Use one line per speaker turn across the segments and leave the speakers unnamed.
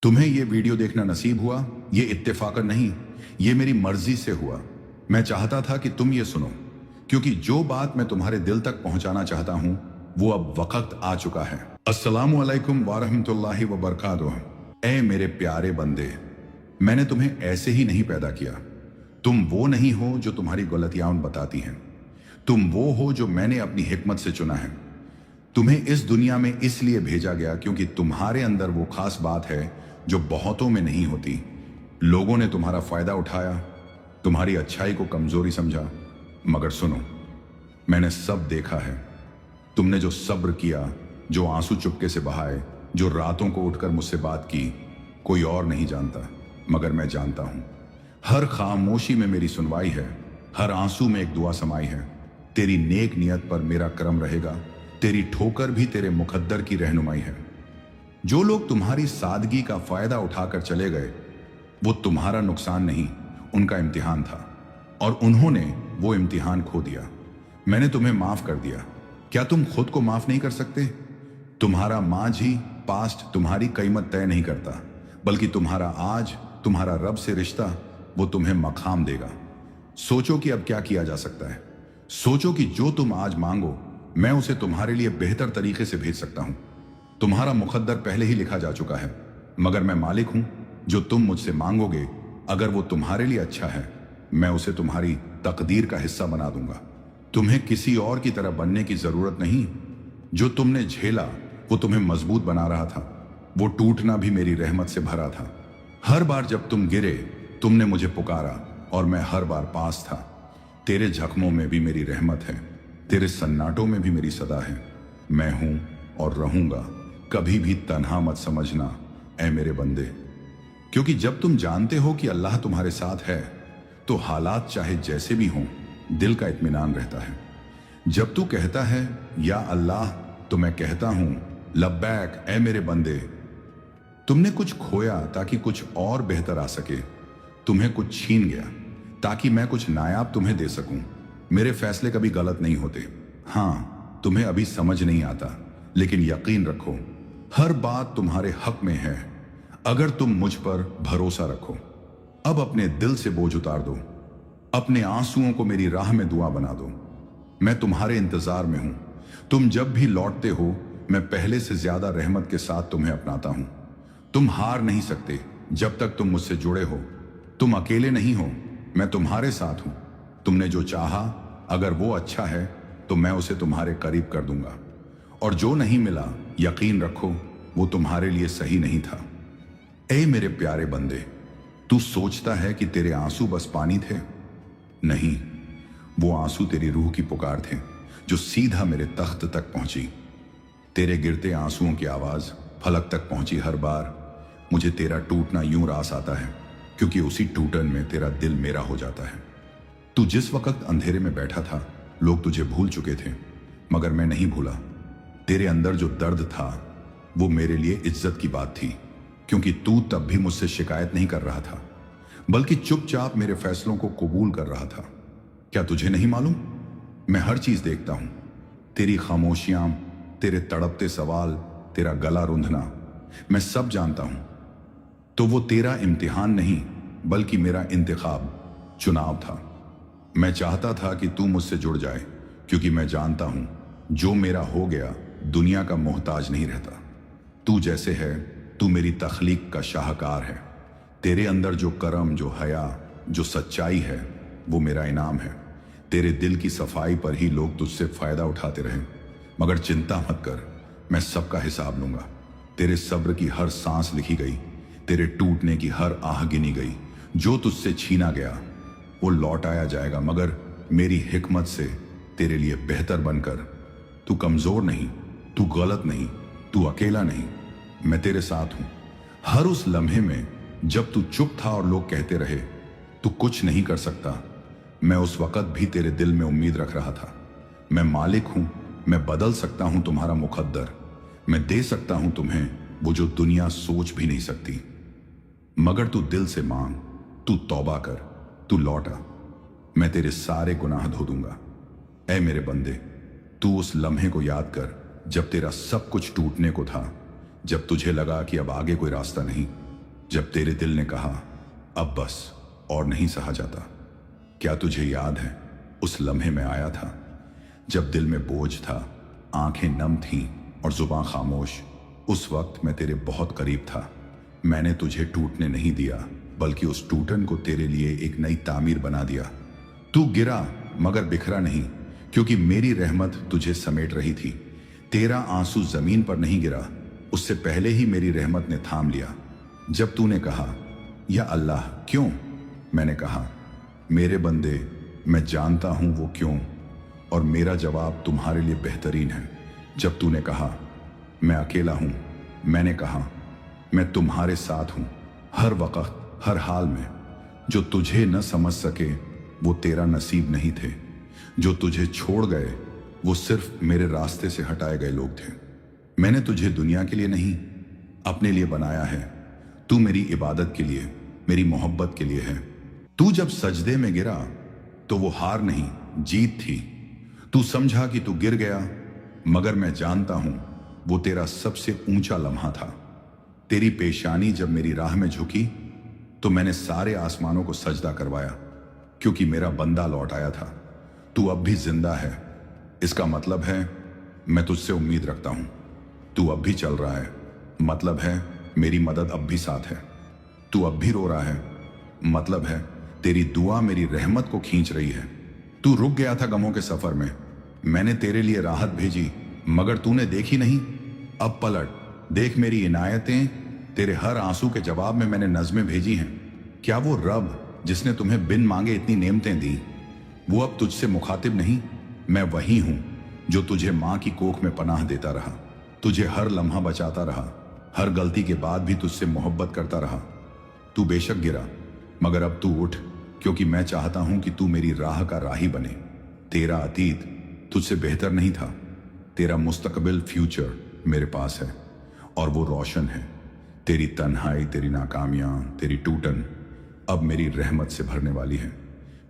तुम्हें ये वीडियो देखना नसीब हुआ, ये इत्तेफाकन नहीं, ये मेरी मर्जी से हुआ। मैं चाहता था कि तुम ये सुनो, क्योंकि जो बात मैं तुम्हारे दिल तक पहुंचाना चाहता हूं वो अब वक्त आ चुका है। अस्सलामु अलैकुम वारहमतुल्लाहि व बरकातुहू। ऐ मेरे प्यारे बंदे, मैंने तुम्हें ऐसे ही नहीं पैदा किया। तुम वो नहीं हो जो तुम्हारी गलतियां बताती हैं। तुम वो हो जो मैंने अपनी हिकमत से चुना है। तुम्हें इस दुनिया में इसलिए भेजा गया क्योंकि तुम्हारे अंदर वो खास बात है जो बहुतों में नहीं होती। लोगों ने तुम्हारा फायदा उठाया, तुम्हारी अच्छाई को कमजोरी समझा, मगर सुनो, मैंने सब देखा है। तुमने जो सब्र किया, जो आंसू चुपके से बहाए, जो रातों को उठकर मुझसे बात की, कोई और नहीं जानता मगर मैं जानता हूं। हर खामोशी में मेरी सुनवाई है, हर आंसू में एक दुआ समाई है। तेरी नेक नियत पर मेरा करम रहेगा, तेरी ठोकर भी तेरे मुकद्दर की रहनुमाई है। जो लोग तुम्हारी सादगी का फायदा उठाकर चले गए, वो तुम्हारा नुकसान नहीं, उनका इम्तिहान था, और उन्होंने वो इम्तिहान खो दिया। मैंने तुम्हें माफ कर दिया। क्या तुम खुद को माफ नहीं कर सकते? तुम्हारा मांझी पास्ट तुम्हारी कीमत तय नहीं करता, बल्कि तुम्हारा आज, तुम्हारा रब से रिश्ता, वो तुम्हें मकाम देगा। सोचो कि अब क्या किया जा सकता है। सोचो कि जो तुम आज मांगो, मैं उसे तुम्हारे लिए बेहतर तरीके से भेज सकता हूं। तुम्हारा मुकद्दर पहले ही लिखा जा चुका है, मगर मैं मालिक हूं। जो तुम मुझसे मांगोगे, अगर वो तुम्हारे लिए अच्छा है, मैं उसे तुम्हारी तकदीर का हिस्सा बना दूंगा। तुम्हें किसी और की तरह बनने की जरूरत नहीं। जो तुमने झेला वो तुम्हें मजबूत बना रहा था। वो टूटना भी मेरी रहमत से भरा था। हर बार जब तुम गिरे, तुमने मुझे पुकारा और मैं हर बार पास था। तेरे जख्मों में भी मेरी रहमत है, तेरे सन्नाटों में भी मेरी सदा है। मैं हूं और रहूंगा, कभी भी तन्हा मत समझना ऐ मेरे बंदे। क्योंकि जब तुम जानते हो कि अल्लाह तुम्हारे साथ है, तो हालात चाहे जैसे भी हों, दिल का इत्मीनान रहता है। जब तू कहता है या अल्लाह, तो मैं कहता हूं लब्बैक ऐ मेरे बंदे। तुमने कुछ खोया ताकि कुछ और बेहतर आ सके। तुम्हें कुछ छीन गया ताकि मैं कुछ नायाब तुम्हें दे सकूं। मेरे फैसले कभी गलत नहीं होते। हां, तुम्हें अभी समझ नहीं आता, लेकिन यकीन रखो, हर बात तुम्हारे हक में है अगर तुम मुझ पर भरोसा रखो। अब अपने दिल से बोझ उतार दो, अपने आंसुओं को मेरी राह में दुआ बना दो। मैं तुम्हारे इंतजार में हूं। तुम जब भी लौटते हो, मैं पहले से ज्यादा रहमत के साथ तुम्हें अपनाता हूं। तुम हार नहीं सकते जब तक तुम मुझसे जुड़े हो। तुम अकेले नहीं हो, मैं तुम्हारे साथ हूं। तुमने जो चाहा, अगर वो अच्छा है तो मैं उसे तुम्हारे करीब कर दूंगा, और जो नहीं मिला, यकीन रखो वो तुम्हारे लिए सही नहीं था। ऐ मेरे प्यारे बंदे, तू सोचता है कि तेरे आंसू बस पानी थे? नहीं, वो आंसू तेरी रूह की पुकार थे, जो सीधा मेरे तख्त तक पहुंची। तेरे गिरते आंसुओं की आवाज फलक तक पहुंची हर बार। मुझे तेरा टूटना यूं रास आता है, क्योंकि उसी टूटन में तेरा दिल मेरा हो जाता है। तू जिस वक्त अंधेरे में बैठा था, लोग तुझे भूल चुके थे, मगर मैं नहीं भूला। तेरे अंदर जो दर्द था, वो मेरे लिए इज्जत की बात थी, क्योंकि तू तब भी मुझसे शिकायत नहीं कर रहा था, बल्कि चुपचाप मेरे फैसलों को कबूल कर रहा था। क्या तुझे नहीं मालूम? मैं हर चीज देखता हूं। तेरी खामोशियां, तेरे तड़पते सवाल, तेरा गला रुंधना, मैं सब जानता हूं। तो वो तेरा इम्तिहान नहीं, बल्कि मेरा इंतखाब, चुनाव था। मैं चाहता था कि तू मुझसे जुड़ जाए, क्योंकि मैं जानता हूं जो मेरा हो गया दुनिया का मोहताज नहीं रहता। तू जैसे है, तू मेरी तख्लीक का शाहकार है। तेरे अंदर जो करम, जो हया, जो सच्चाई है, वो मेरा इनाम है। तेरे दिल की सफाई पर ही लोग तुझसे फायदा उठाते रहे, मगर चिंता मत कर, मैं सबका हिसाब लूंगा। तेरे सब्र की हर सांस लिखी गई, तेरे टूटने की हर आह गिनी गई। जो तुझसे छीना गया वो लौट आया जाएगा, मगर मेरी हिकमत से तेरे लिए बेहतर बनकर। तू कमजोर नहीं, तू गलत नहीं, तू अकेला नहीं, मैं तेरे साथ हूं। हर उस लम्हे में जब तू चुप था और लोग कहते रहे तू कुछ नहीं कर सकता, मैं उस वक्त भी तेरे दिल में उम्मीद रख रहा था। मैं मालिक हूं, मैं बदल सकता हूं तुम्हारा मुकद्दर। मैं दे सकता हूं तुम्हें वो जो दुनिया सोच भी नहीं सकती। मगर तू दिल से मांग, तू तौबा कर, तू लौटा, मैं तेरे सारे गुनाह धो दूंगा। ऐ मेरे बंदे, तू उस लम्हे को याद कर जब तेरा सब कुछ टूटने को था, जब तुझे लगा कि अब आगे कोई रास्ता नहीं। जब तेरे दिल ने कहा अब बस और नहीं सहा जाता। क्या तुझे याद है उस लम्हे में आया था जब दिल में बोझ था, आंखें नम थीं और जुबान खामोश। उस वक्त मैं तेरे बहुत करीब था। मैंने तुझे टूटने नहीं दिया, बल्कि उस टूटन को तेरे लिए एक नई तामीर बना दिया। तू गिरा मगर बिखरा नहीं, क्योंकि मेरी रहमत तुझे समेट रही थी। तेरा आंसू जमीन पर नहीं गिरा, उससे पहले ही मेरी रहमत ने थाम लिया। जब तूने कहा या अल्लाह क्यों, मैंने कहा मेरे बंदे मैं जानता हूं वो क्यों, और मेरा जवाब तुम्हारे लिए बेहतरीन है। जब तूने कहा मैं अकेला हूं, मैंने कहा मैं तुम्हारे साथ हूं, हर वक्त हर हाल में। जो तुझे न समझ सके वो तेरा नसीब नहीं थे, जो तुझे छोड़ गए वो सिर्फ मेरे रास्ते से हटाए गए लोग थे। मैंने तुझे दुनिया के लिए नहीं अपने लिए बनाया है। तू मेरी इबादत के लिए, मेरी मोहब्बत के लिए है। तू जब सजदे में गिरा तो वो हार नहीं जीत थी। तू समझा कि तू गिर गया, मगर मैं जानता हूं वो तेरा सबसे ऊंचा लम्हा था। तेरी पेशानी जब मेरी राह में झुकी तो मैंने सारे आसमानों को सजदा करवाया, क्योंकि मेरा बंदा लौट आया था। तू अब भी जिंदा है, इसका मतलब है मैं तुझसे उम्मीद रखता हूं। तू अब भी चल रहा है, मतलब है मेरी मदद अब भी साथ है। तू अब भी रो रहा है, मतलब है तेरी दुआ मेरी रहमत को खींच रही है। तू रुक गया था गमों के सफर में, मैंने तेरे लिए राहत भेजी, मगर तूने देखी नहीं। अब पलट देख मेरी इनायतें, तेरे हर आंसू के जवाब में मैंने नज़में भेजी हैं। क्या वो रब जिसने तुम्हें बिन मांगे इतनी नेमतें दी, वो अब तुझसे मुखातिब नहीं? मैं वही हूं जो तुझे मां की कोख में पनाह देता रहा, तुझे हर लम्हा बचाता रहा, हर गलती के बाद भी तुझसे मोहब्बत करता रहा। तू बेशक गिरा, मगर अब तू उठ, क्योंकि मैं चाहता हूं कि तू मेरी राह का राही बने। तेरा अतीत तुझसे बेहतर नहीं था, तेरा मुस्तकबिल फ्यूचर मेरे पास है, और वो रोशन है। तेरी तन्हाई, तेरी नाकामियां, तेरी टूटन अब मेरी रहमत से भरने वाली है।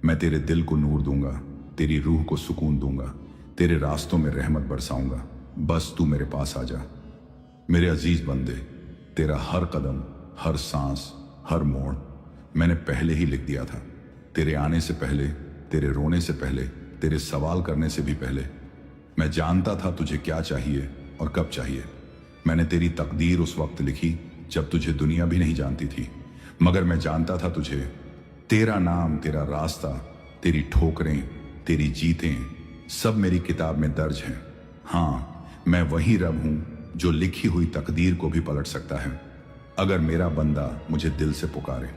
मैं तेरे दिल को नूर दूंगा, तेरी रूह को सुकून दूंगा, तेरे रास्तों में रहमत बरसाऊंगा। बस तू मेरे पास आ जा। मेरे अजीज बंदे, तेरा हर कदम, हर सांस, हर मोड़ मैंने पहले ही लिख दिया था। तेरे आने से पहले, तेरे रोने से पहले, तेरे सवाल करने से भी पहले। मैं जानता था तुझे क्या चाहिए और कब चाहिए। मैंने तेरी तकदीर उस वक्त लिखी जब तुझे दुनिया भी नहीं जानती थी, मगर मैं जानता था तुझे। तेरा नाम, तेरा रास्ता, तेरी ठोकरें, तेरी जीतें सब मेरी किताब में दर्ज हैं। हाँ, मैं वही रब हूं जो लिखी हुई तकदीर को भी पलट सकता है, अगर मेरा बंदा मुझे दिल से पुकारे।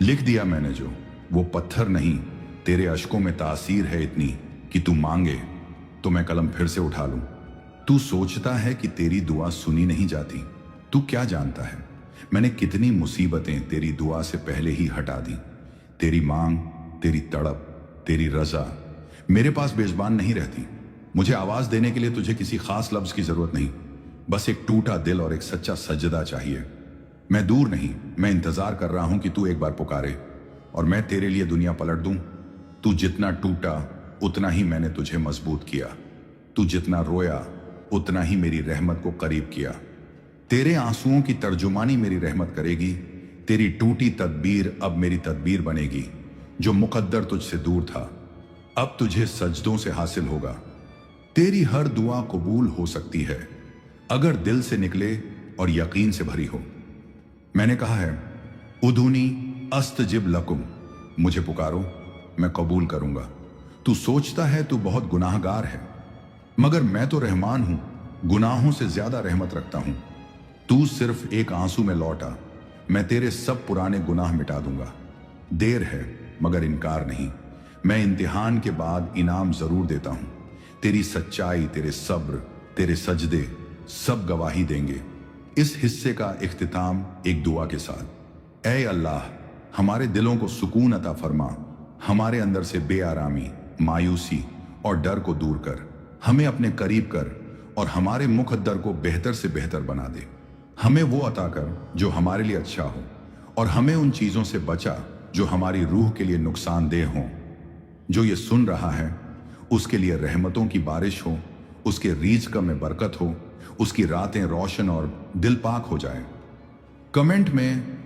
लिख दिया मैंने जो, वो पत्थर नहीं, तेरे अश्कों में तासीर है इतनी कि तू मांगे तो मैं कलम फिर से उठा लूं। तू सोचता है कि तेरी दुआ सुनी नहीं जाती, तू क्या जानता है मैंने कितनी मुसीबतें तेरी दुआ से पहले ही हटा दी। तेरी मांग, तेरी तड़प, तेरी रजा मेरे पास बेज़बान नहीं रहती। मुझे आवाज देने के लिए तुझे किसी खास लफ्ज की जरूरत नहीं, बस एक टूटा दिल और एक सच्चा सजदा चाहिए। मैं दूर नहीं, मैं इंतजार कर रहा हूं कि तू एक बार पुकारे और मैं तेरे लिए दुनिया पलट दूं। तू जितना टूटा उतना ही मैंने तुझे मजबूत किया, तू जितना रोया उतना ही मेरी रहमत को करीब किया। तेरे आंसुओं की तर्जुमानी मेरी रहमत करेगी, तेरी टूटी तदबीर अब मेरी तदबीर बनेगी। जो मुकद्दर तुझसे दूर था अब तुझे सजदों से हासिल होगा। तेरी हर दुआ कबूल हो सकती है अगर दिल से निकले और यकीन से भरी हो। मैंने कहा है उदूनी अस्तजिब लकुम, मुझे पुकारो मैं कबूल करूंगा। तू सोचता है तू बहुत गुनाहगार है, मगर मैं तो रहमान हूं, गुनाहों से ज्यादा रहमत रखता हूं। तू सिर्फ एक आंसू में लौटा, मैं तेरे सब पुराने गुनाह मिटा दूंगा। देर है मगर इनकार नहीं, मैं इम्तिहान के बाद इनाम जरूर देता हूं। तेरी सच्चाई, तेरे सब्र, तेरे सजदे सब गवाही देंगे। इस हिस्से का इख्तिताम एक दुआ के साथ। ऐ अल्लाह, हमारे दिलों को सुकून अता फरमा, हमारे अंदर से बेआरामी, मायूसी और डर को दूर कर, हमें अपने करीब कर और हमारे मुकद्दर को बेहतर से बेहतर बना दे। हमें वो अता कर जो हमारे लिए अच्छा हो, और हमें उन चीजों से बचा जो हमारी रूह के लिए नुकसानदेह हों। जो ये सुन रहा है उसके लिए रहमतों की बारिश हो, उसके रिज़्क़ में बरकत हो, उसकी रातें रोशन और दिल पाक हो जाए। कमेंट में